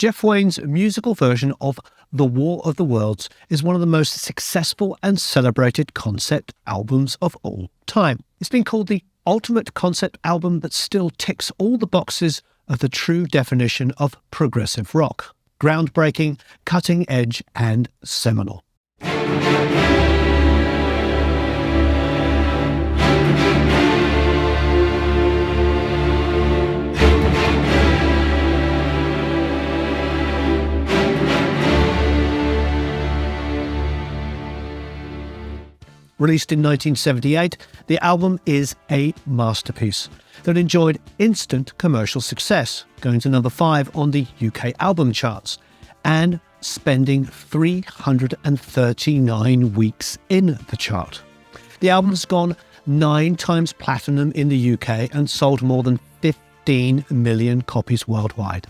Jeff Wayne's musical version of The War of the Worlds is one of the most successful and celebrated concept albums of all time. It's been called the ultimate concept album that still ticks all the boxes of the true definition of progressive rock. Groundbreaking, cutting edge, and seminal. Released in 1978, the album is a masterpiece that enjoyed instant commercial success, going to number 5 on the UK album charts, and spending 339 weeks in the chart. The album's gone 9 times platinum in the UK and sold more than 15 million copies worldwide.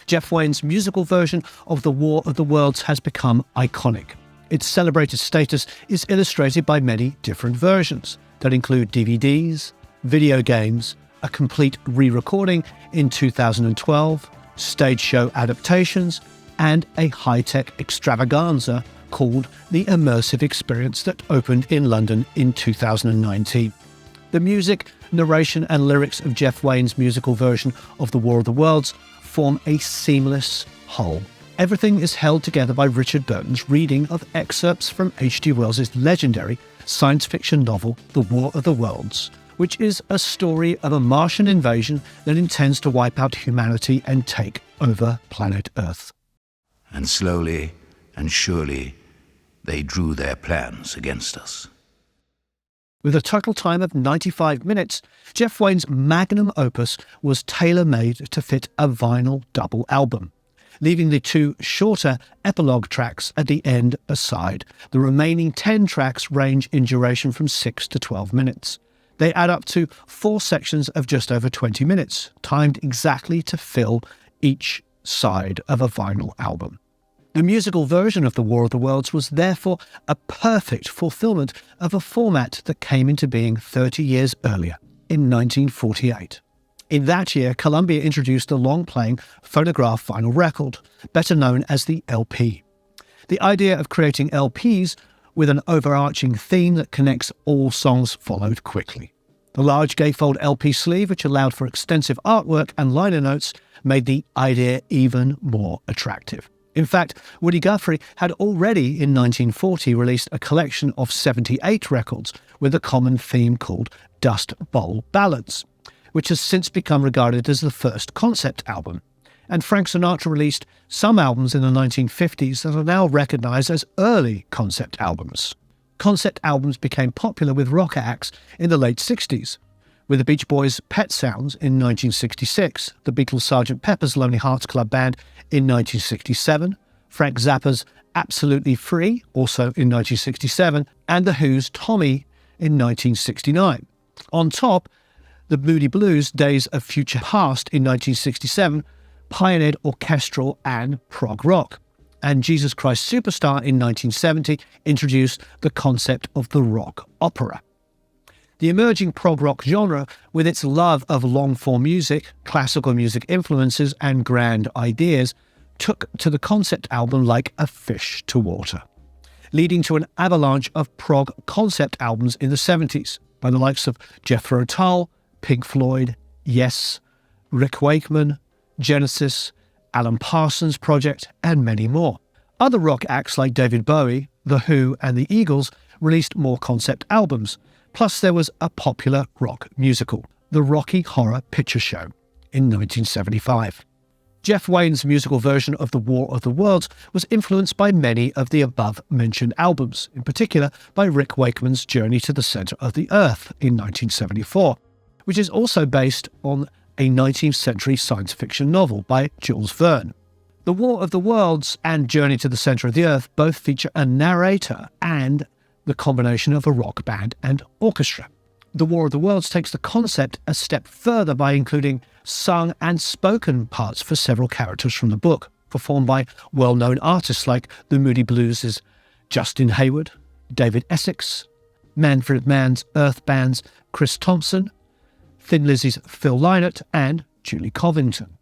Jeff Wayne's musical version of The War of the Worlds has become iconic. Its celebrated status is illustrated by many different versions that include DVDs, video games, a complete re-recording in 2012, stage show adaptations, and a high-tech extravaganza called The Immersive Experience that opened in London in 2019. The music, narration and lyrics of Jeff Wayne's musical version of The War of the Worlds form a seamless whole. Everything is held together by Richard Burton's reading of excerpts from H.G. Wells' legendary science fiction novel The War of the Worlds, which is a story of a Martian invasion that intends to wipe out humanity and take over planet Earth. And slowly and surely they drew their plans against us. With a total time of 95 minutes, Jeff Wayne's magnum opus was tailor-made to fit a vinyl double album. Leaving the 2 shorter epilogue tracks at the end aside. The remaining 10 tracks range in duration from 6 to 12 minutes. They add up to 4 sections of just over 20 minutes, timed exactly to fill each side of a vinyl album. The musical version of The War of the Worlds was therefore a perfect fulfillment of a format that came into being 30 years earlier, in 1948. In that year, Columbia introduced the long-playing phonograph vinyl record, better known as the LP. The idea of creating LPs with an overarching theme that connects all songs followed quickly. The large gatefold LP sleeve, which allowed for extensive artwork and liner notes, made the idea even more attractive. In fact, Woody Guthrie had already in 1940 released a collection of 78 records with a common theme called Dust Bowl Ballads, which has since become regarded as the first concept album. And Frank Sinatra released some albums in the 1950s that are now recognised as early concept albums. Concept albums became popular with rock acts in the late 60s, with the Beach Boys' Pet Sounds in 1966, the Beatles' Sgt. Pepper's Lonely Hearts Club Band in 1967, Frank Zappa's Absolutely Free, also in 1967, and The Who's Tommy in 1969. On top, the Moody Blues' Days of Future Past in 1967 pioneered orchestral and prog rock, and Jesus Christ Superstar in 1970 introduced the concept of the rock opera. The emerging prog rock genre, with its love of long-form music, classical music influences and grand ideas, took to the concept album like a fish to water, leading to an avalanche of prog concept albums in the 70s by the likes of Jethro Tull, Pink Floyd, Yes, Rick Wakeman, Genesis, Alan Parsons Project, and many more. Other rock acts like David Bowie, The Who, and the Eagles released more concept albums. Plus, there was a popular rock musical, The Rocky Horror Picture Show, in 1975. Jeff Wayne's musical version of The War of the Worlds was influenced by many of the above-mentioned albums, in particular by Rick Wakeman's Journey to the Center of the Earth in 1974, which is also based on a 19th century science fiction novel by Jules Verne. The War of the Worlds and Journey to the Center of the Earth both feature a narrator and the combination of a rock band and orchestra. The War of the Worlds takes the concept a step further by including sung and spoken parts for several characters from the book, performed by well-known artists like the Moody Blues' Justin Hayward, David Essex, Manfred Mann's Earth Band's Chris Thompson, Thin Lizzy's Phil Lynott, and Julie Covington.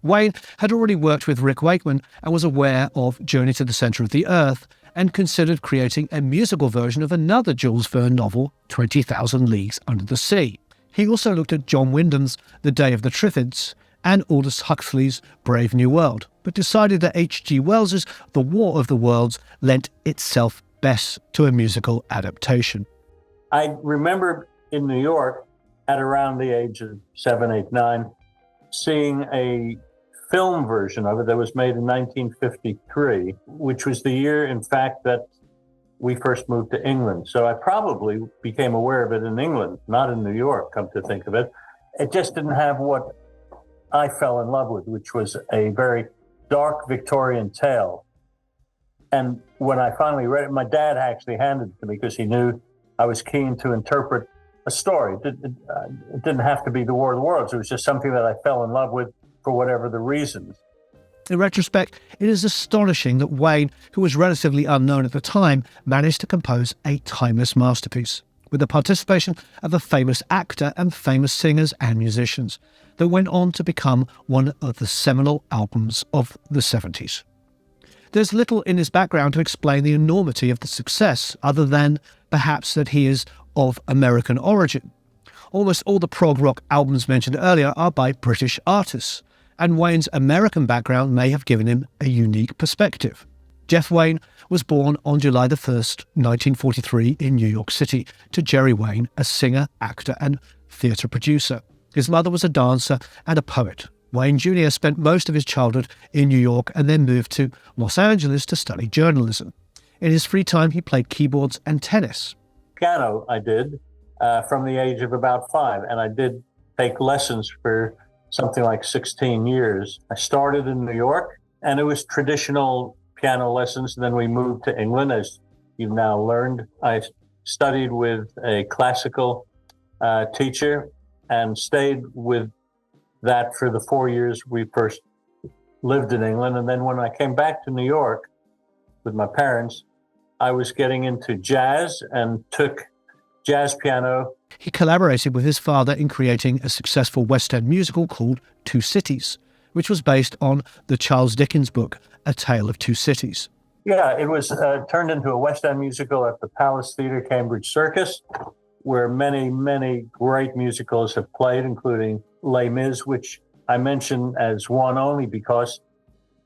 Wayne had already worked with Rick Wakeman and was aware of Journey to the Center of the Earth and considered creating a musical version of another Jules Verne novel, 20,000 Leagues Under the Sea. He also looked at John Wyndham's The Day of the Triffids and Aldous Huxley's Brave New World, but decided that H.G. Wells's The War of the Worlds lent itself best to a musical adaptation. I remember in New York, at around the age of 7, 8, 9, seeing a film version of it that was made in 1953, which was the year, in fact, that we first moved to England. So I probably became aware of it in England, not in New York, come to think of it. It just didn't have what I fell in love with, which was a very dark Victorian tale. And when I finally read it, my dad actually handed it to me because he knew I was keen to interpret a story. It didn't have to be The War of the Worlds. It was just something that I fell in love with for whatever the reasons. In retrospect, it is astonishing that Wayne, who was relatively unknown at the time, managed to compose a timeless masterpiece, with the participation of a famous actor and famous singers and musicians, that went on to become one of the seminal albums of the 70s. There's little in his background to explain the enormity of the success, other than perhaps that he is of American origin. Almost all the prog rock albums mentioned earlier are by British artists, and Wayne's American background may have given him a unique perspective. Jeff Wayne was born on July the 1st, 1943 in New York City to Jerry Wayne, a singer, actor and theatre producer. His mother was a dancer and a poet. Wayne Jr. spent most of his childhood in New York and then moved to Los Angeles to study journalism. In his free time, he played keyboards and tennis. Piano I did from the age of about 5, and I did take lessons for something like 16 years. I started in New York, and it was traditional piano lessons. Then we moved to England, as you've now learned. I studied with a classical teacher and stayed with that for the 4 years we first lived in England. And then when I came back to New York with my parents, I was getting into jazz and took jazz piano. He collaborated with his father in creating a successful West End musical called Two Cities, which was based on the Charles Dickens book, A Tale of Two Cities. Yeah, it was turned into a West End musical at the Palace Theatre, Cambridge Circus, where many, many great musicals have played, including Les Mis, which I mention as one only because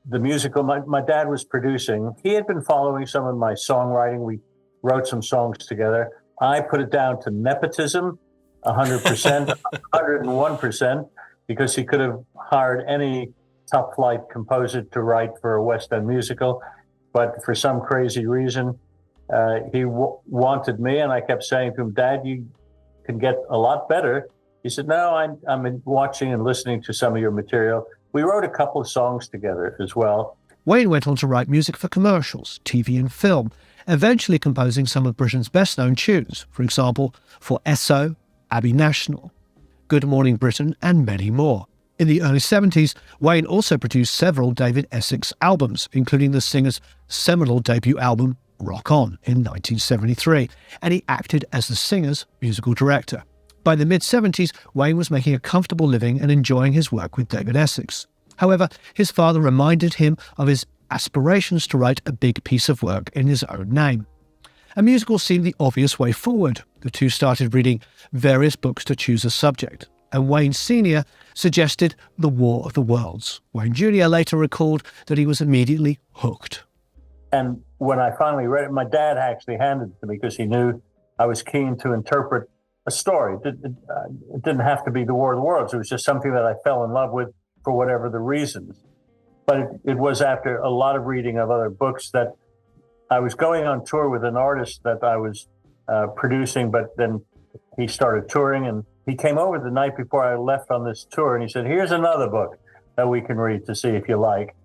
the musical my dad was producing, he had been following some of my songwriting. We wrote some songs together. I put it down to nepotism, 100%, 101%, because he could have hired any top-flight composer to write for a West End musical. But for some crazy reason, he wanted me, and I kept saying to him, Dad, you can get a lot better. He said, no, I'm watching and listening to some of your material. We wrote a couple of songs together as well. Wayne went on to write music for commercials, TV and film, eventually composing some of Britain's best-known tunes, for example, for Esso, Abbey National, Good Morning Britain, and many more. In the early 70s, Wayne also produced several David Essex albums, including the singer's seminal debut album, Rock On, in 1973, and he acted as the singer's musical director. By the mid-70s, Wayne was making a comfortable living and enjoying his work with David Essex. However, his father reminded him of his aspirations to write a big piece of work in his own name. A musical seemed the obvious way forward. The two started reading various books to choose a subject, and Wayne Sr. suggested The War of the Worlds. Wayne Jr. later recalled that he was immediately hooked. And when I finally read it, my dad actually handed it to me because he knew I was keen to interpret a story. It didn't have to be The War of the Worlds. It was just something that I fell in love with for whatever the reasons. But it was after a lot of reading of other books that I was going on tour with an artist that I was producing, but then he started touring, and he came over the night before I left on this tour, and he said, here's another book that we can read to see if you like.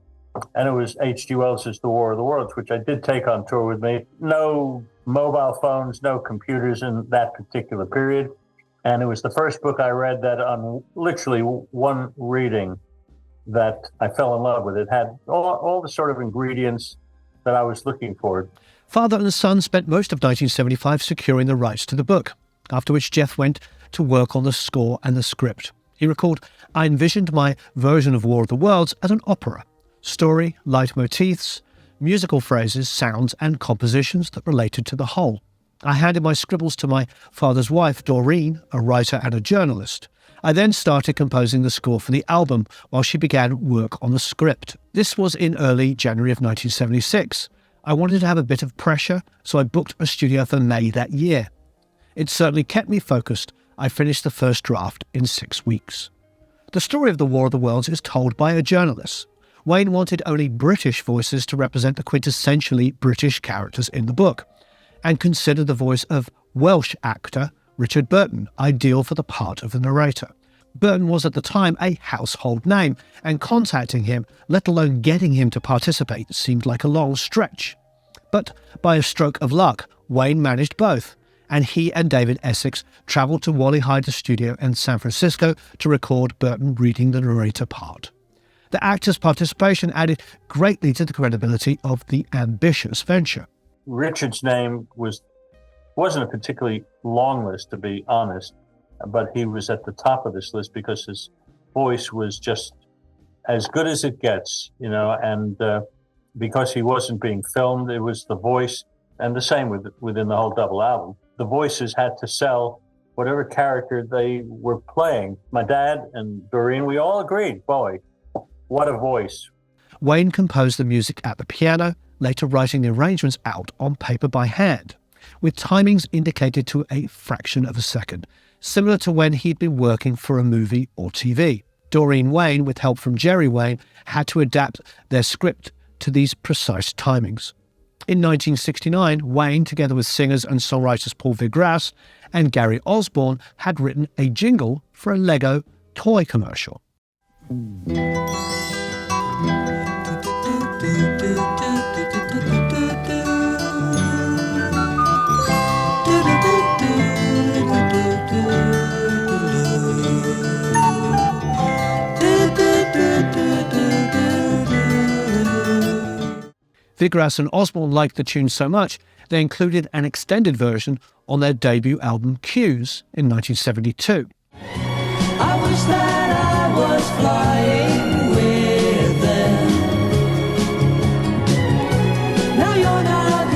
And it was H.G. Wells's The War of the Worlds, which I did take on tour with me. No mobile phones, no computers in that particular period. And it was the first book I read that on literally one reading that I fell in love with. It had all the sort of ingredients that I was looking for. Father and son spent most of 1975 securing the rights to the book, after which Jeff went to work on the score and the script. He recalled, "I envisioned my version of War of the Worlds as an opera. Story, leitmotifs, musical phrases, sounds and compositions that related to the whole. I handed my scribbles to my father's wife, Doreen, a writer and a journalist. I then started composing the score for the album while she began work on the script. This was in early January of 1976. I wanted to have a bit of pressure, so I booked a studio for May that year. It certainly kept me focused. I finished the first draft in 6 weeks." The story of the War of the Worlds is told by a journalist. Wayne wanted only British voices to represent the quintessentially British characters in the book, and considered the voice of Welsh actor Richard Burton ideal for the part of the narrator. Burton was at the time a household name, and contacting him, let alone getting him to participate, seemed like a long stretch. But by a stroke of luck, Wayne managed both, and he and David Essex travelled to Wally Heider's studio in San Francisco to record Burton reading the narrator part. The actor's participation added greatly to the credibility of the ambitious venture. Richard's name wasn't a particularly long list, to be honest, but he was at the top of this list because his voice was just as good as it gets, and because he wasn't being filmed, it was the voice, and the same within the whole double album. The voices had to sell whatever character they were playing. My dad and Doreen, we all agreed, boy, what a voice. Wayne composed the music at the piano, later writing the arrangements out on paper by hand, with timings indicated to a fraction of a second, similar to when he'd been working for a movie or TV. Doreen Wayne, with help from Jerry Wayne, had to adapt their script to these precise timings. In 1969, Wayne, together with singers and songwriters Paul Vigras and Gary Osborne, had written a jingle for a Lego toy commercial. Vigras and Osborne liked the tune so much, they included an extended version on their debut album Cues in 1972. I wish that I was flying with them. Now you're not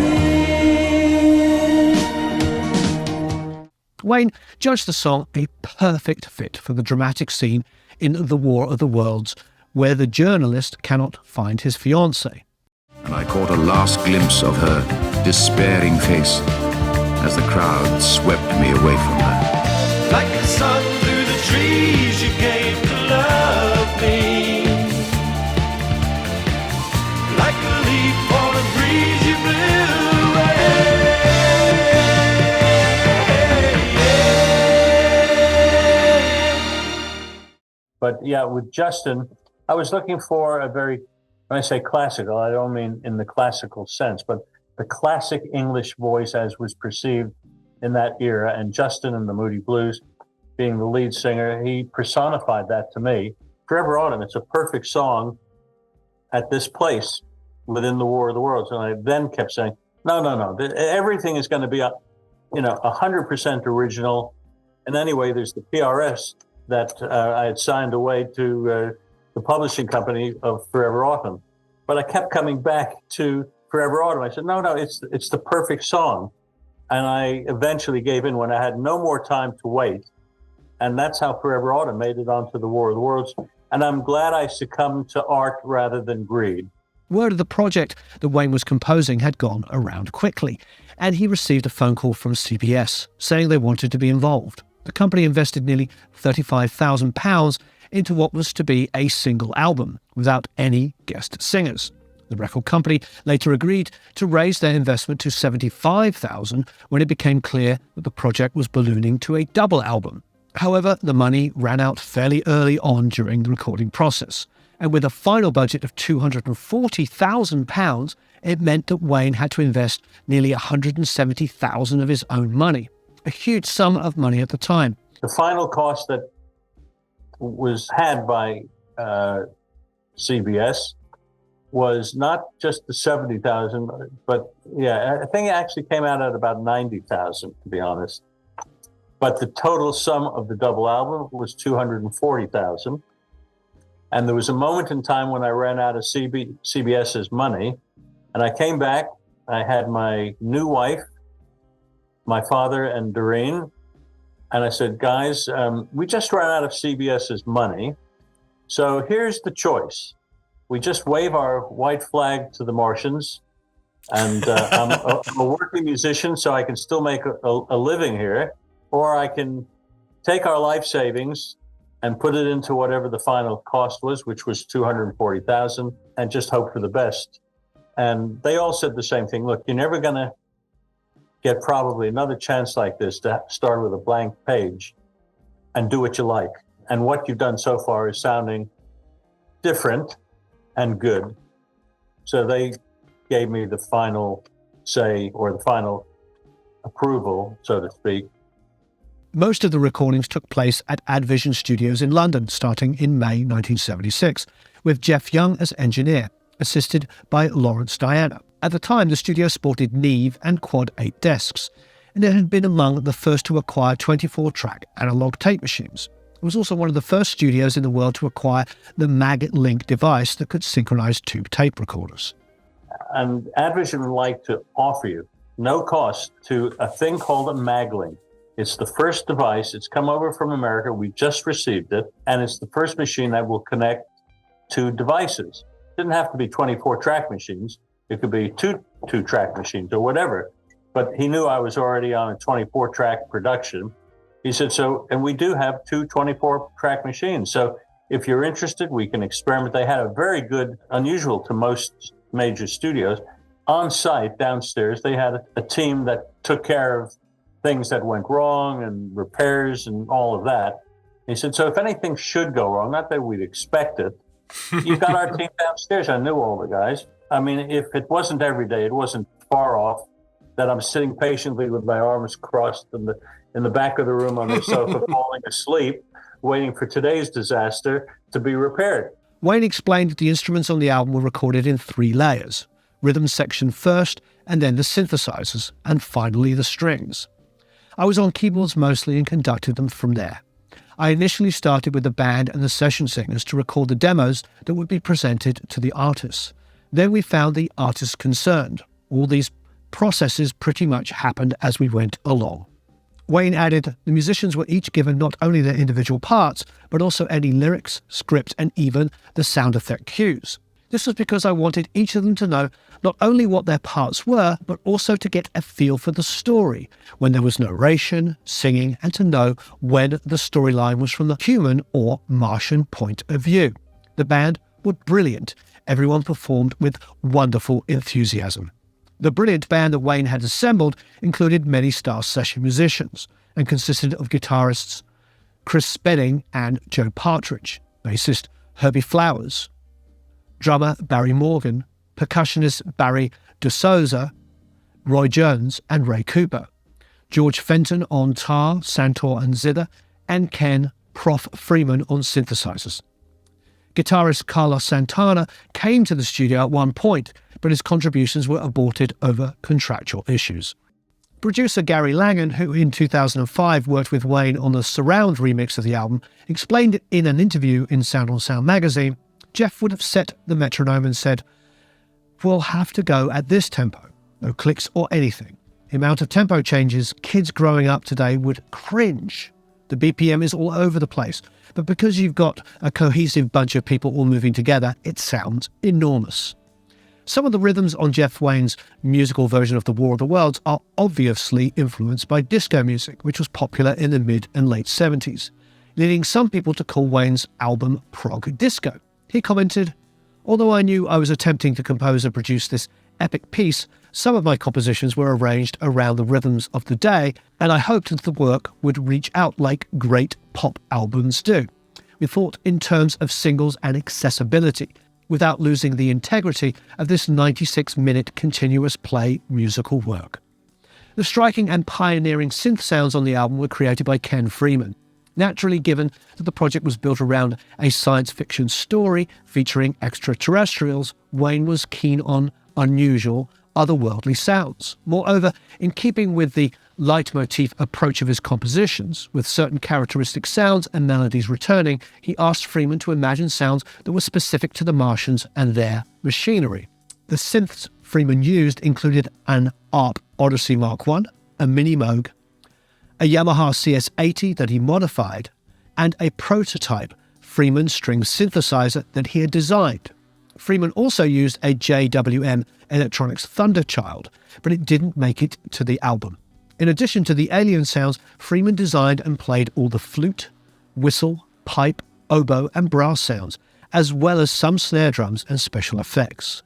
here. Wayne judged the song a perfect fit for the dramatic scene in The War of the Worlds, where the journalist cannot find his fiancée. And I caught a last glimpse of her despairing face as the crowd swept me away from her. Like the sun through the trees, you came to love me. Like a leaf on a breeze, you blew away. But yeah, with Justin, I was looking for a very, when I say classical, I don't mean in the classical sense, but the classic English voice as was perceived in that era. And Justin and the Moody Blues, being the lead singer, he personified that to me. Forever Autumn, it's a perfect song at this place within the War of the Worlds. And I then kept saying, no, everything is going to be 100% original. And anyway, there's the PRS that I had signed away to the publishing company of Forever Autumn. But I kept coming back to Forever Autumn. I said, no, it's the perfect song. And I eventually gave in when I had no more time to wait. And that's how Forever Autumn made it onto the War of the Worlds. And I'm glad I succumbed to art rather than greed. Word of the project that Wayne was composing had gone around quickly, and he received a phone call from CBS saying they wanted to be involved. The company invested nearly £35,000 into what was to be a single album, without any guest singers. The record company later agreed to raise their investment to $75,000 when it became clear that the project was ballooning to a double album. However, the money ran out fairly early on during the recording process, and with a final budget of £240,000, it meant that Wayne had to invest nearly $170,000 of his own money, a huge sum of money at the time. The final cost that was had by CBS was not just the $70,000, but yeah, I think it actually came out at about $90,000, to be honest. But the total sum of the double album was $240,000. And there was a moment in time when I ran out of CBS's money, and I came back. I had my new wife, my father, and Doreen, and I said, guys, we just ran out of CBS's money, so here's the choice. We just wave our white flag to the Martians, and I'm a working musician, so I can still make a living here, or I can take our life savings and put it into whatever the final cost was, which was $240,000, and just hope for the best. And they all said the same thing. Look, you're never going to get probably another chance like this to start with a blank page and do what you like. And what you've done so far is sounding different and good. So they gave me the final say, or the final approval, so to speak. Most of the recordings took place at Advision Studios in London, starting in May 1976, with Jeff Young as engineer, assisted by Lawrence Diana. At the time, the studio sported Neve and Quad 8 desks, and it had been among the first to acquire 24-track analog tape machines. It was also one of the first studios in the world to acquire the Mag-Link device that could synchronize two tape recorders. And Advision would like to offer you, no cost, to a thing called a Mag-Link. It's the first device. It's come over from America. We just received it. And it's the first machine that will connect to devices. It didn't have to be 24-track machines. It could be two-track machines or whatever. But he knew I was already on a 24-track production. He said, and we do have two 24-track machines. So if you're interested, we can experiment. They had a very good, unusual to most major studios, on site downstairs. They had a team that took care of things that went wrong and repairs and all of that. He said, so if anything should go wrong, not that we'd expect it, you've got our team downstairs. I knew all the guys. I mean, if it wasn't every day, it wasn't far off that I'm sitting patiently with my arms crossed in the back of the room on the sofa, falling asleep, waiting for today's disaster to be repaired. Wayne explained that the instruments on the album were recorded in 3 layers: rhythm section first, and then the synthesizers, and finally the strings. I was on keyboards mostly and conducted them from there. I initially started with the band and the session singers to record the demos that would be presented to the artists. Then we found the artists concerned. All these processes pretty much happened as we went along. Wayne added, the musicians were each given not only their individual parts, but also any lyrics, script, and even the sound effect cues. This was because I wanted each of them to know not only what their parts were, but also to get a feel for the story, when there was narration, singing, and to know when the storyline was from the human or Martian point of view. The band were brilliant. Everyone performed with wonderful enthusiasm. The brilliant band that Wayne had assembled included many star session musicians and consisted of guitarists Chris Spedding and Joe Partridge, bassist Herbie Flowers, drummer Barry Morgan, percussionist Barry DeSouza, Roy Jones and Ray Cooper, George Fenton on tar, santur and zither, and Ken Prof. Freeman on synthesizers. Guitarist Carlos Santana came to the studio at one point, but his contributions were aborted over contractual issues. Producer Gary Langan, who in 2005 worked with Wayne on the Surround remix of the album, explained in an interview in Sound on Sound magazine, Jeff would have set the metronome and said, "We'll have to go at this tempo, no clicks or anything." The amount of tempo changes, kids growing up today would cringe. The BPM is all over the place, but because you've got a cohesive bunch of people all moving together, it sounds enormous. Some of the rhythms on Jeff Wayne's musical version of The War of the Worlds are obviously influenced by disco music, which was popular in the mid and late 70s, leading some people to call Wayne's album prog disco. He commented, "Although I knew I was attempting to compose and produce this epic piece, some of my compositions were arranged around the rhythms of the day, and I hoped that the work would reach out like great pop albums do. We thought in terms of singles and accessibility, without losing the integrity of this 96-minute continuous play musical work." The striking and pioneering synth sounds on the album were created by Ken Freeman. Naturally, given that the project was built around a science fiction story featuring extraterrestrials, Wayne was keen on unusual, otherworldly sounds. Moreover, in keeping with the leitmotif approach of his compositions, with certain characteristic sounds and melodies returning, he asked Freeman to imagine sounds that were specific to the Martians and their machinery. The synths Freeman used included an ARP Odyssey Mark I, a Mini Moog, a Yamaha CS80 that he modified, and a prototype Freeman string synthesizer that he had designed. Freeman also used a JWM Electronics Thunderchild, but it didn't make it to the album. In addition to the alien sounds, Freeman designed and played all the flute, whistle, pipe, oboe and brass sounds, as well as some snare drums and special effects.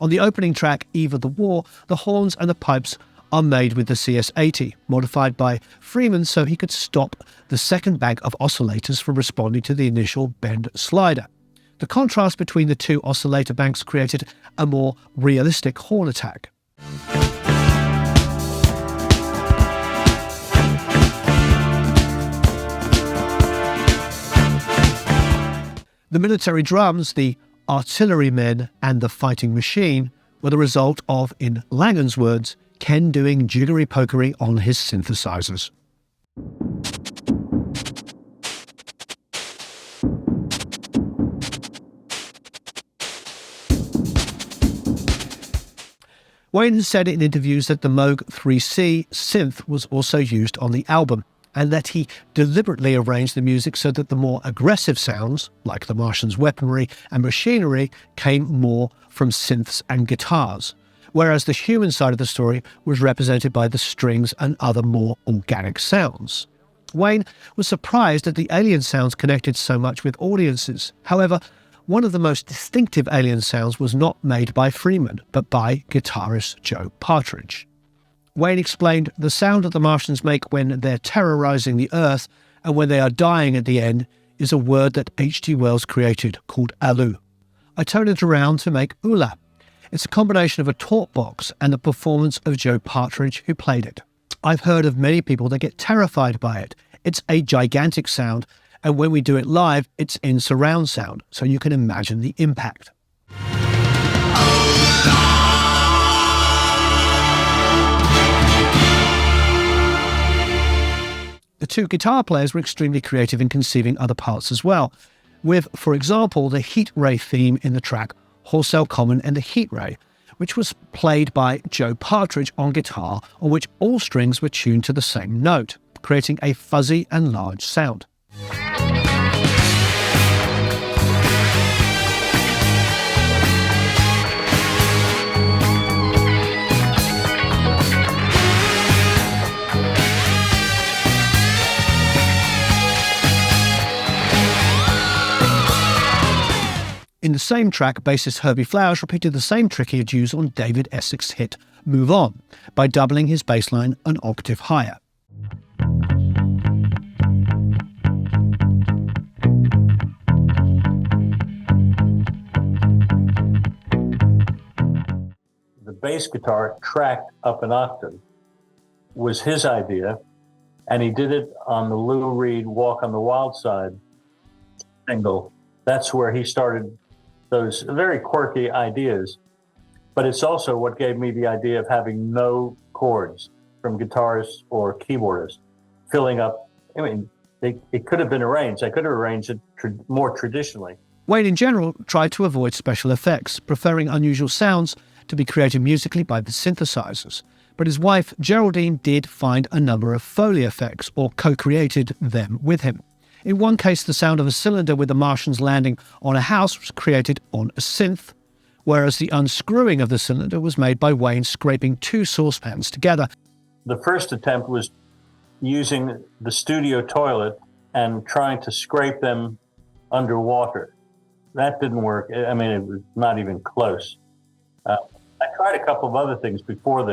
On the opening track, Eve of the War, the horns and the pipes are made with the CS80, modified by Freeman so he could stop the second bank of oscillators from responding to the initial bend slider. The contrast between the two oscillator banks created a more realistic horn attack. The military drums, the artillerymen and the fighting machine were the result of, in Langen's words, Ken doing jiggery-pokery on his synthesizers. Wayne has said in interviews that the Moog 3C synth was also used on the album, and that he deliberately arranged the music so that the more aggressive sounds, like the Martians' weaponry and machinery, came more from synths and guitars, whereas the human side of the story was represented by the strings and other more organic sounds. Wayne was surprised that the alien sounds connected so much with audiences. However, one of the most distinctive alien sounds was not made by Freeman, but by guitarist Joe Partridge. Wayne explained, the sound that the Martians make when they're terrorizing the Earth and when they are dying at the end is a word that H.G. Wells created called Alu. I turned it around to make Ula. It's a combination of a talk box and the performance of Joe Partridge, who played it. I've heard of many people that get terrified by it. It's a gigantic sound, and when we do it live, it's in surround sound, so you can imagine the impact. The two guitar players were extremely creative in conceiving other parts as well, with, for example, the Heat Ray theme in the track Horsell Common and the Heat Ray, which was played by Joe Partridge on guitar, on which all strings were tuned to the same note, creating a fuzzy and large sound. In the same track, bassist Herbie Flowers repeated the same trick he had used on David Essex's hit Move On, by doubling his bass line an octave higher. The bass guitar tracked up an octave was his idea, and he did it on the Lou Reed Walk on the Wild Side single. That's where he started those very quirky ideas, but it's also what gave me the idea of having no chords from guitarists or keyboardists filling up. I mean, it could have been arranged. I could have arranged it more traditionally. Wayne, in general, tried to avoid special effects, preferring unusual sounds to be created musically by the synthesizers. But his wife, Geraldine, did find a number of Foley effects, or co-created them with him. In one case, the sound of a cylinder with the Martians landing on a house was created on a synth, whereas the unscrewing of the cylinder was made by Wayne scraping two saucepans together. The first attempt was using the studio toilet and trying to scrape them underwater. That didn't work. I mean, it was not even close. I tried a couple of other things before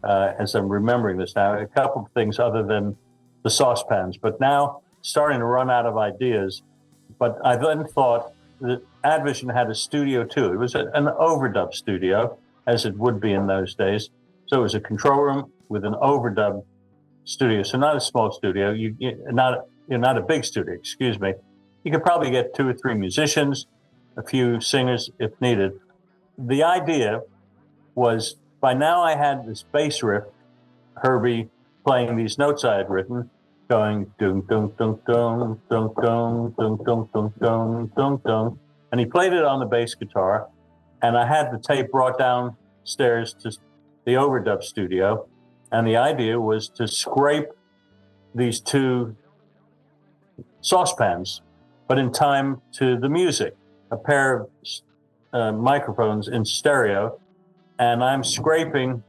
as I'm remembering this now, a couple of things other than the saucepans, but now starting to run out of ideas. But I then thought that Advision had a studio too. It was an overdub studio, as it would be in those days. So it was a control room with an overdub studio. So not a small studio, not a big studio, excuse me. You could probably get 2 or 3 musicians, a few singers if needed. The idea was, by now I had this bass riff Herbie playing these notes I had written, going dum dum dum dum dum dum dum dum dum dum dum dum, and he played it on the bass guitar, and I had the tape brought downstairs to the overdub studio, and the idea was to scrape these two saucepans, but in time to the music, a pair of microphones in stereo, and I'm scraping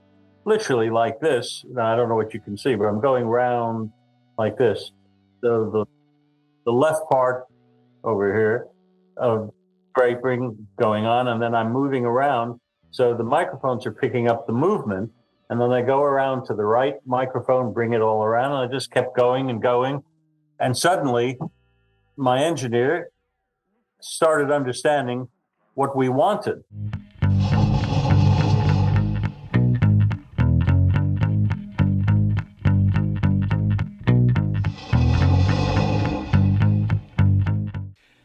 literally like this. Now, I don't know what you can see, but I'm going round like this. So the left part over here of scraping going on, and then I'm moving around. So the microphones are picking up the movement, and then I go around to the right microphone, bring it all around, and I just kept going and going. And suddenly, my engineer started understanding what we wanted.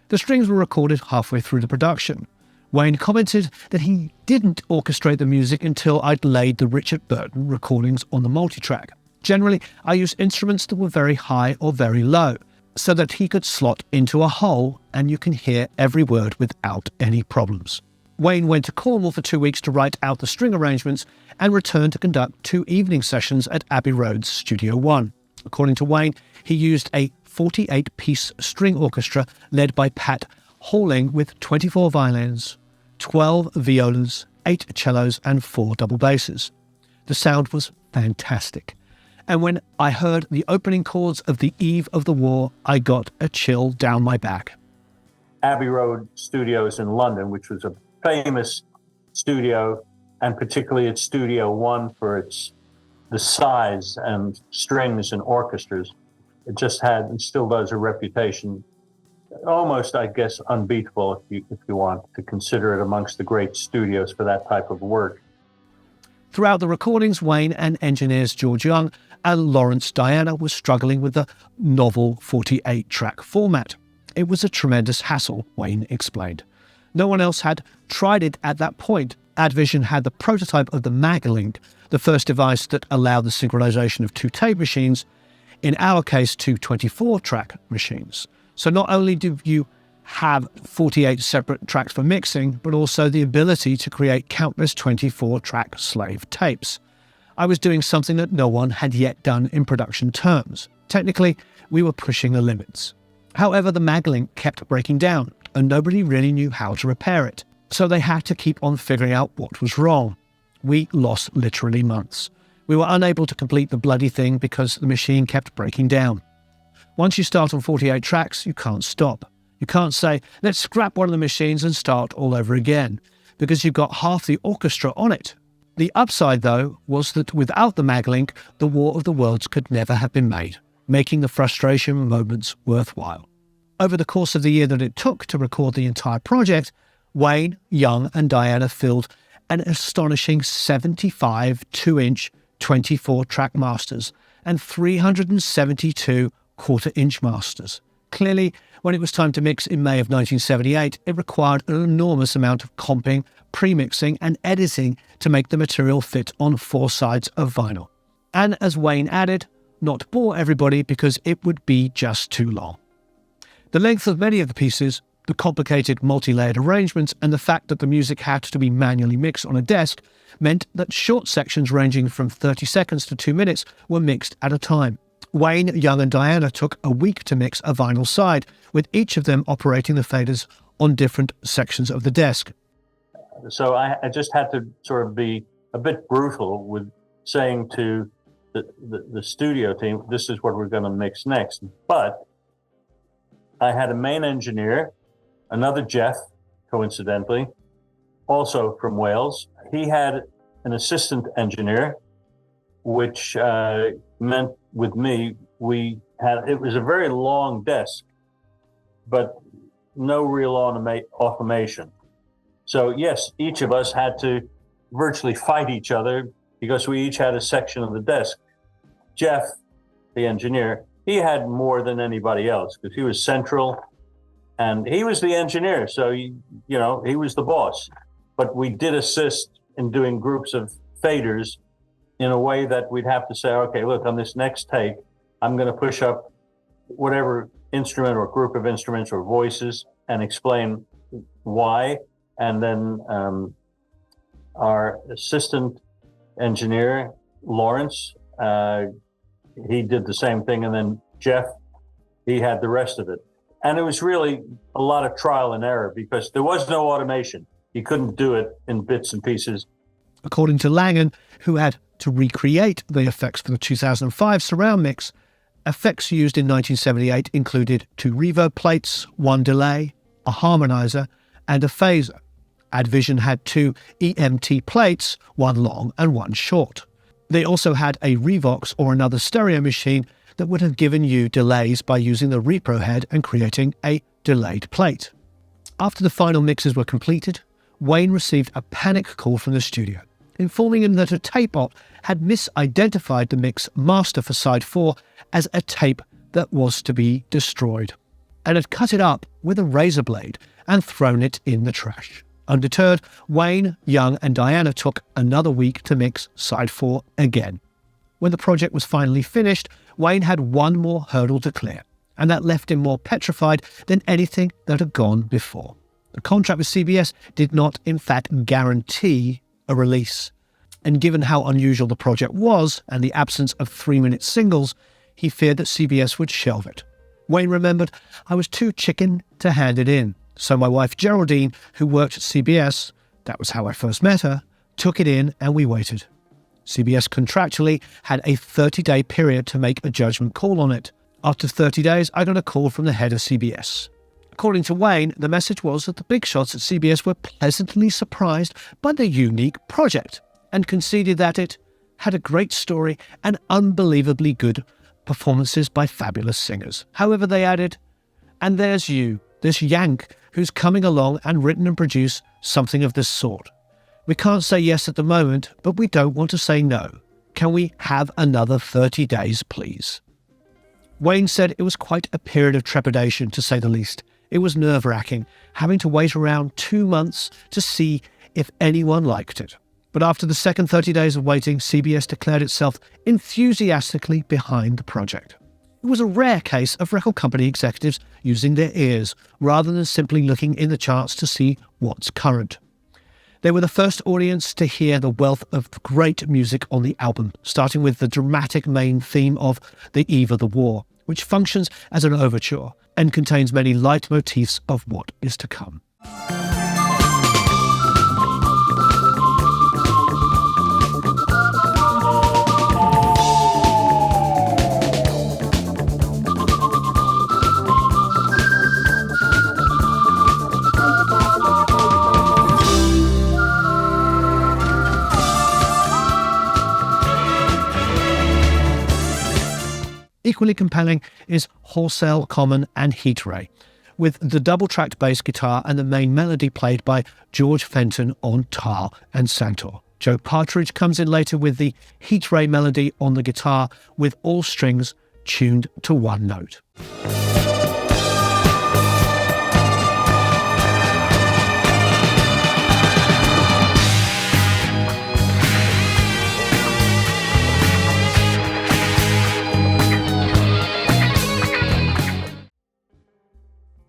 The strings were recorded halfway through the production. Wayne commented that he didn't orchestrate the music until I'd laid the Richard Burton recordings on the multitrack. Generally, I used instruments that were very high or very low, so that he could slot into a hole and you can hear every word without any problems. Wayne went to Cornwall for 2 weeks to write out the string arrangements and returned to conduct 2 evening sessions at Abbey Road's Studio One. According to Wayne, he used a 48-piece string orchestra led by Pat Halling with 24 violins, 12 violas, 8 cellos and 4 double basses. The sound was fantastic. And when I heard the opening chords of The Eve of the War, I got a chill down my back. Abbey Road Studios in London, which was a famous studio, and particularly its Studio One for the size and strings and orchestras. It just had and still does a reputation, almost, I guess, unbeatable if you want to consider it amongst the great studios for that type of work. Throughout the recordings, Wayne and engineers George Young and Lawrence Diana were struggling with the novel 48-track format. It was a tremendous hassle, Wayne explained. No one else had tried it at that point. Advision had the prototype of the Maglink, the first device that allowed the synchronization of 2 tape machines, in our case 2 24-track machines. So not only do you have 48 separate tracks for mixing, but also the ability to create countless 24-track slave tapes. I was doing something that no one had yet done in production terms. Technically, we were pushing the limits. However, the Maglink kept breaking down, and nobody really knew how to repair it. So they had to keep on figuring out what was wrong. We lost literally months. We were unable to complete the bloody thing because the machine kept breaking down. Once you start on 48 tracks, you can't stop. You can't say, let's scrap one of the machines and start all over again, because you've got half the orchestra on it. The upside, though, was that without the Maglink, the War of the Worlds could never have been made, making the frustration moments worthwhile. Over the course of the year that it took to record the entire project, Wayne, Young and Diana filled an astonishing 75 2-inch 24-track masters and 372 quarter-inch masters. Clearly, when it was time to mix in May of 1978, it required an enormous amount of comping, pre-mixing and editing to make the material fit on 4 sides of vinyl. And as Wayne added, not bore everybody because it would be just too long. The length of many of the pieces, the complicated multi-layered arrangements and the fact that the music had to be manually mixed on a desk meant that short sections ranging from 30 seconds to 2 minutes were mixed at a time. Wayne, Young and Diana took a week to mix a vinyl side, with each of them operating the faders on different sections of the desk. So I just had to sort of be a bit brutal with saying to the studio team, this is what we're going to mix next. But I had a main engineer, another Jeff, coincidentally, also from Wales. He had an assistant engineer, which meant with me, it was a very long desk, but no real automation. So yes, each of us had to virtually fight each other because we each had a section of the desk. Jeff, the engineer, he had more than anybody else because he was central and he was the engineer. So, he was the boss, but we did assist in doing groups of faders in a way that we'd have to say, okay, look, on this next take, I'm going to push up whatever instrument or group of instruments or voices and explain why. And then our assistant engineer, Lawrence, he did the same thing. And then Jeff, he had the rest of it. And it was really a lot of trial and error because there was no automation. You couldn't do it in bits and pieces. According to Langan, who had to recreate the effects for the 2005 surround mix, effects used in 1978 included 2 reverb plates, 1 delay, a harmonizer, and a phaser. Advision had 2 EMT plates, 1 long and 1 short. They also had a Revox or another stereo machine that would have given you delays by using the repro head and creating a delayed plate. After the final mixes were completed, Wayne received a panic call from the studio, informing him that a tape op had misidentified the mix master for side 4 as a tape that was to be destroyed, and had cut it up with a razor blade and thrown it in the trash. Undeterred, Wayne, Young and Diana took another week to mix side 4 again. When the project was finally finished, Wayne had one more hurdle to clear, and that left him more petrified than anything that had gone before. The contract with CBS did not, in fact, guarantee a release. And given how unusual the project was and the absence of 3-minute singles, he feared that CBS would shelve it. Wayne remembered, "I was too chicken to hand it in. So my wife Geraldine, who worked at CBS, that was how I first met her, took it in and we waited." CBS contractually had a 30-day period to make a judgment call on it. After 30 days, I got a call from the head of CBS. According to Wayne, the message was that the big shots at CBS were pleasantly surprised by the unique project and conceded that it had a great story and unbelievably good performances by fabulous singers. However, they added, "And there's you, this Yank, who's coming along and written and produced something of this sort. We can't say yes at the moment, but we don't want to say no. Can we have another 30 days, please?" Wayne said it was quite a period of trepidation, to say the least. It was nerve-wracking, having to wait around 2 months to see if anyone liked it. But after the second 30 days of waiting, CBS declared itself enthusiastically behind the project. It was a rare case of record company executives using their ears, rather than simply looking in the charts to see what's current. They were the first audience to hear the wealth of great music on the album, starting with the dramatic main theme of The Eve of the War, which functions as an overture and contains many leitmotifs of what is to come. Equally compelling is Wholesale Common and Heat Ray, with the double-tracked bass guitar and the main melody played by George Fenton on tar and santur. Joe Partridge comes in later with the Heat Ray melody on the guitar, with all strings tuned to one note.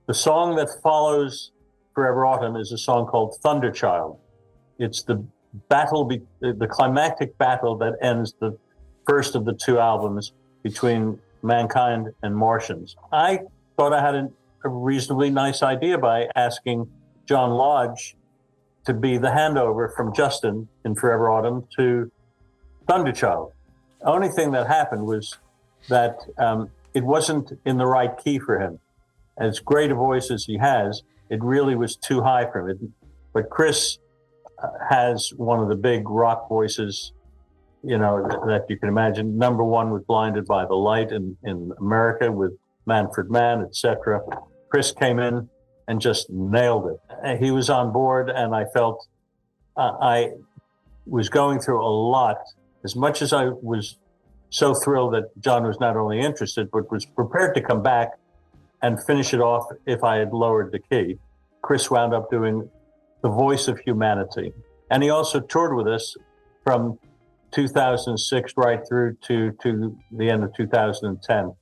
The song that follows Forever Autumn is a song called Thunderchild. It's the the climactic battle that ends the first of the 2 albums between Mankind and Martians. I thought I had a reasonably nice idea by asking John Lodge to be the handover from Justin in Forever Autumn to Thunderchild. The only thing that happened was that it wasn't in the right key for him. As great a voice as he has, it really was too high for him. But Chris has one of the big rock voices, that you can imagine. Number 1 with Blinded by the Light in America with Manfred Mann, etc. Chris came in and just nailed it. He was on board, and I felt I was going through a lot. As much as I was so thrilled that John was not only interested, but was prepared to come back and finish it off if I had lowered the key, Chris wound up doing The Voice of Humanity. And he also toured with us from 2006 right through to the end of 2010.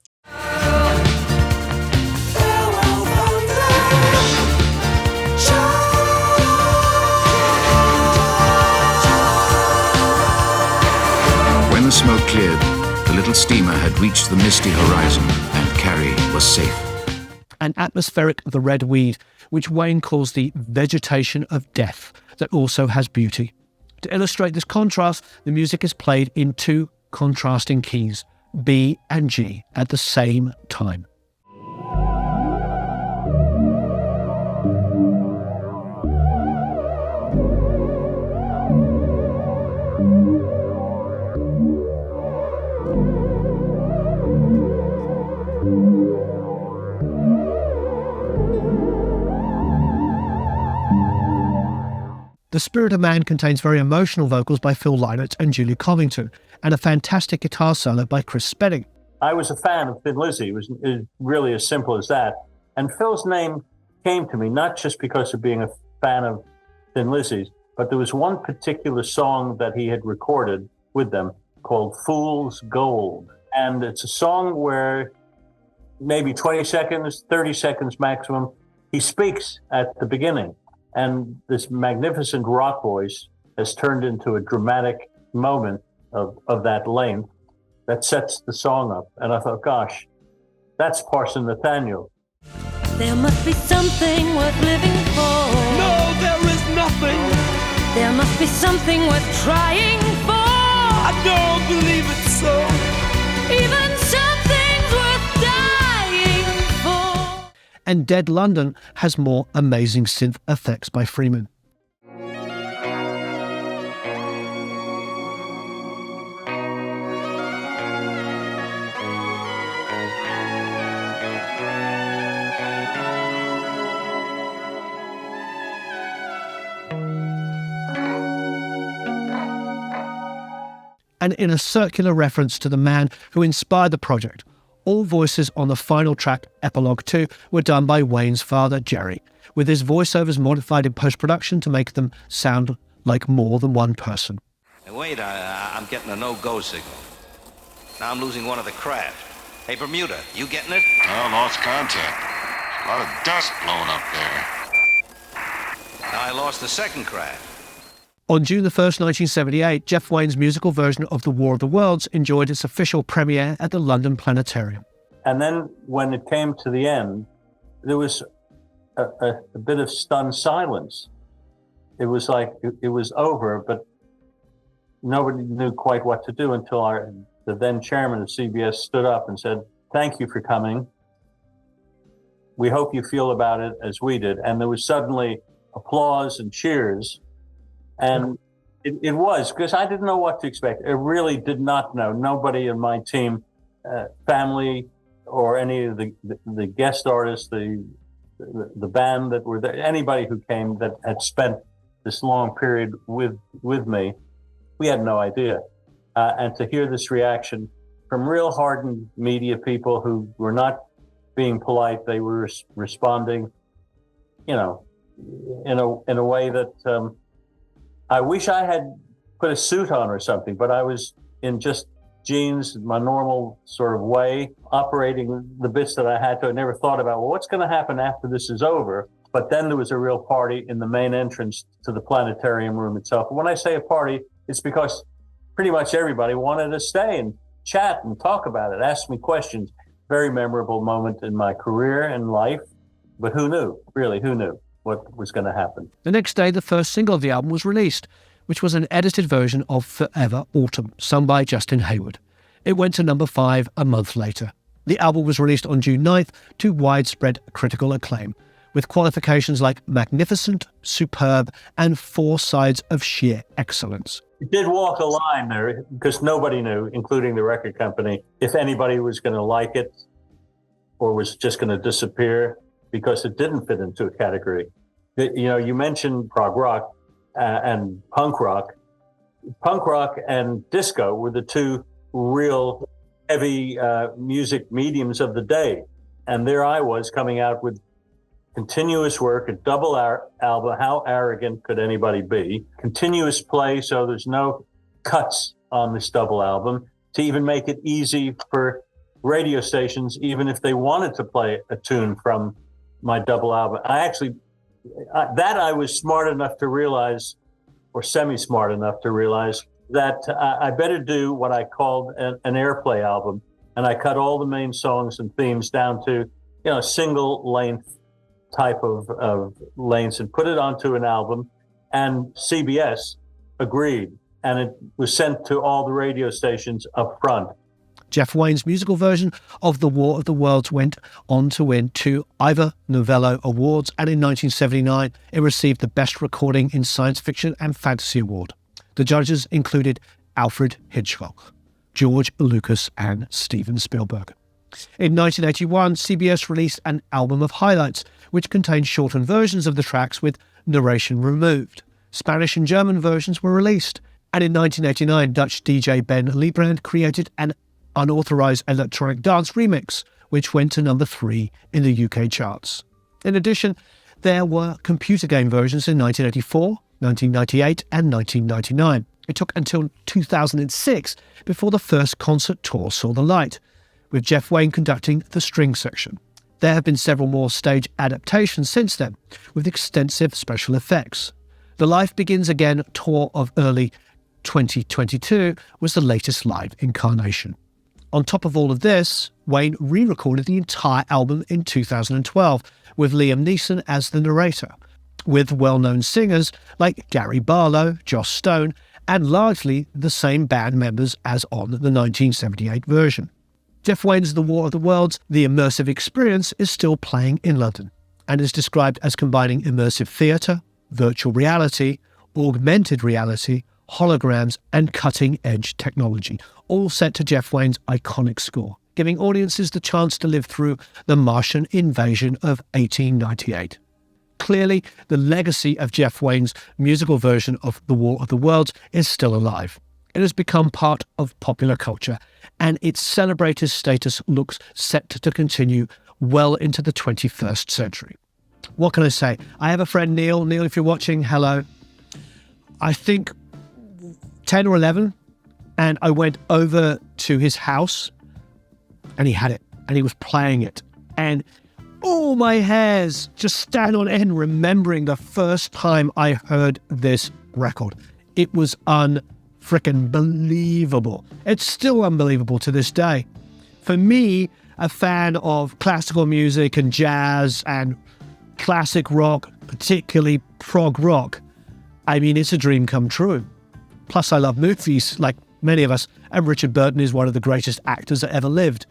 When the smoke cleared, the little steamer had reached the misty horizon and Carrie was safe. And atmospheric The Red Weed, which Wayne calls the vegetation of death that also has beauty. To illustrate this contrast, the music is played in two contrasting keys, B and G, at the same time. The Spirit of Man contains very emotional vocals by Phil Lynott and Julie Covington, and a fantastic guitar solo by Chris Spedding. I was a fan of Thin Lizzy. It was really as simple as that. And Phil's name came to me not just because of being a fan of Thin Lizzy's, but there was one particular song that he had recorded with them called Fool's Gold. And it's a song where maybe 20 seconds, 30 seconds maximum, he speaks at the beginning. And this magnificent rock voice has turned into a dramatic moment of that length that sets the song up. And I thought, gosh, that's Parson Nathaniel. There must be something worth living for. No, there is nothing. There must be something worth trying for. I don't believe it so. Even something's worth dying for. And Dead London has more amazing synth effects by Freeman. And in a circular reference to the man who inspired the project, all voices on the final track, Epilogue 2, were done by Wayne's father, Jerry, with his voiceovers modified in post-production to make them sound like more than one person. Hey, wait, I'm getting a no-go signal. Now I'm losing one of the craft. Hey, Bermuda, you getting it? Oh, lost contact. A lot of dust blowing up there. Now I lost the second craft. On June the 1st, 1978, Jeff Wayne's musical version of The War of the Worlds enjoyed its official premiere at the London Planetarium. And then when it came to the end, there was a bit of stunned silence. It was like it was over, but nobody knew quite what to do until the then chairman of CBS stood up and said, "Thank you for coming. We hope you feel about it as we did." And there was suddenly applause and cheers. And it was, because I didn't know what to expect. I really did not know. Nobody in my team, family, or any of the guest artists, the band that were there, anybody who came that had spent this long period with me, we had no idea. And to hear this reaction from real hardened media people who were not being polite, they were responding, in a way that I wish I had put a suit on or something, but I was in just jeans, my normal sort of way, operating the bits that I had to. I never thought about, well, what's going to happen after this is over? But then there was a real party in the main entrance to the planetarium room itself. And when I say a party, it's because pretty much everybody wanted to stay and chat and talk about it, ask me questions. Very memorable moment in my career and life. But who knew? Really, who knew what was going to happen? The next day, the first single of the album was released, which was an edited version of Forever Autumn, sung by Justin Hayward. It went to number 5 a month later. The album was released on June 9th to widespread critical acclaim, with qualifications like magnificent, superb, and 4 sides of sheer excellence. It did walk a line there, because nobody knew, including the record company, if anybody was going to like it or was just going to disappear, because it didn't fit into a category. You mentioned prog rock and punk rock. Punk rock and disco were the two real heavy music mediums of the day. And there I was coming out with continuous work, a double album. How arrogant could anybody be? Continuous play, so there's no cuts on this double album to even make it easy for radio stations, even if they wanted to play a tune from my double album. I was smart enough to realize, or semi-smart enough to realize, that I better do what I called an airplay album. And I cut all the main songs and themes down to, single length type of lengths and put it onto an album. And CBS agreed. And it was sent to all the radio stations up front. Jeff Wayne's musical version of The War of the Worlds went on to win 2 Ivor Novello Awards, and in 1979 it received the Best Recording in Science Fiction and Fantasy Award. The judges included Alfred Hitchcock, George Lucas and Steven Spielberg. In 1981, CBS released an album of highlights, which contained shortened versions of the tracks with narration removed. Spanish and German versions were released, and in 1989 Dutch DJ Ben Liebrand created an unauthorized electronic dance remix, which went to number 3 in the UK charts. In addition, there were computer game versions in 1984, 1998 and 1999. It took until 2006 before the first concert tour saw the light, with Jeff Wayne conducting the string section. There have been several more stage adaptations since then, with extensive special effects. The Life Begins Again tour of early 2022 was the latest live incarnation. On top of all of this, Wayne re-recorded the entire album in 2012 with Liam Neeson as the narrator, with well-known singers like Gary Barlow, Joss Stone, and largely the same band members as on the 1978 version. Jeff Wayne's The War of the Worlds, the immersive experience, is still playing in London and is described as combining immersive theatre, virtual reality, augmented reality, holograms, and cutting-edge technology, all set to Jeff Wayne's iconic score, giving audiences the chance to live through the Martian invasion of 1898. Clearly, the legacy of Jeff Wayne's musical version of The War of the Worlds is still alive. It has become part of popular culture, and its celebrated status looks set to continue well into the 21st century. What can I say? I have a friend, Neil. Neil, if you're watching, hello. I think 10 or 11, and I went over to his house, and he had it, and he was playing it, and all my hairs just stand on end remembering the first time I heard this record. It was unfrickin' believable. It's still unbelievable to this day. For me, a fan of classical music and jazz and classic rock, particularly prog rock, I mean, it's a dream come true. Plus, I love movies, like many of us, and Richard Burton is one of the greatest actors that ever lived.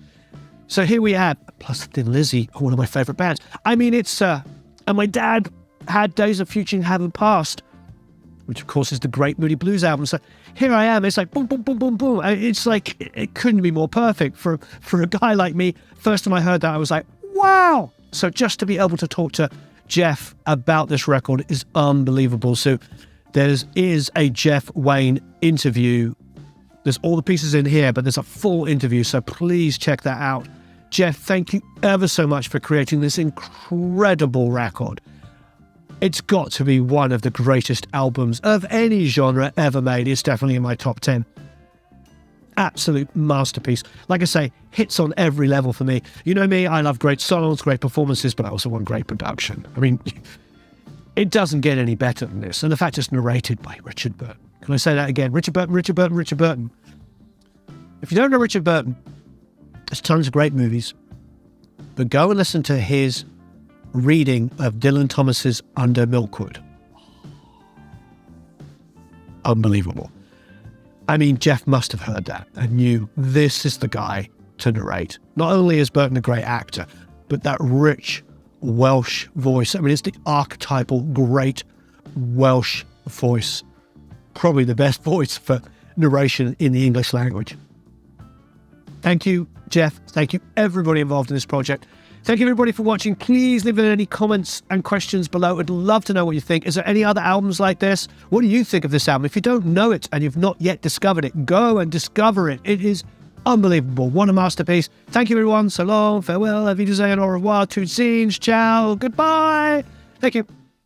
So here we have, plus Thin Lizzy, one of my favourite bands. I mean, it's, and my dad had Days of Future Haven't Passed, which of course is the great Moody Blues album. So here I am, it's like boom, boom, boom, boom, boom. It's like, it couldn't be more perfect for a guy like me. First time I heard that, I was like, wow. So just to be able to talk to Jeff about this record is unbelievable. So there is a Jeff Wayne interview. There's all the pieces in here, but there's a full interview, so please check that out. Jeff, thank you ever so much for creating this incredible record. It's got to be one of the greatest albums of any genre ever made. It's definitely in my top 10. Absolute masterpiece. Like I say, hits on every level for me. You know me, I love great songs, great performances, but I also want great production. I mean, it doesn't get any better than this. And the fact it's narrated by Richard Burton. Can I say that again? Richard Burton, Richard Burton, Richard Burton. If you don't know Richard Burton, there's tons of great movies. But go and listen to his reading of Dylan Thomas's Under Milkwood. Unbelievable. I mean, Jeff must have heard that and knew this is the guy to narrate. Not only is Burton a great actor, but that rich Welsh voice. I mean, it's the archetypal great Welsh voice. Probably the best voice for narration in the English language. Thank you, Jeff. Thank you, everybody involved in this project. Thank you, everybody, for watching. Please leave any comments and questions below. I'd love to know what you think. Is there any other albums like this? What do you think of this album? If you don't know it and you've not yet discovered it, go and discover it. It is unbelievable. What a masterpiece. Thank you, everyone. So long. Farewell. Auf Wiedersehen. Au revoir. Tout scenes. Ciao. Goodbye. Thank you.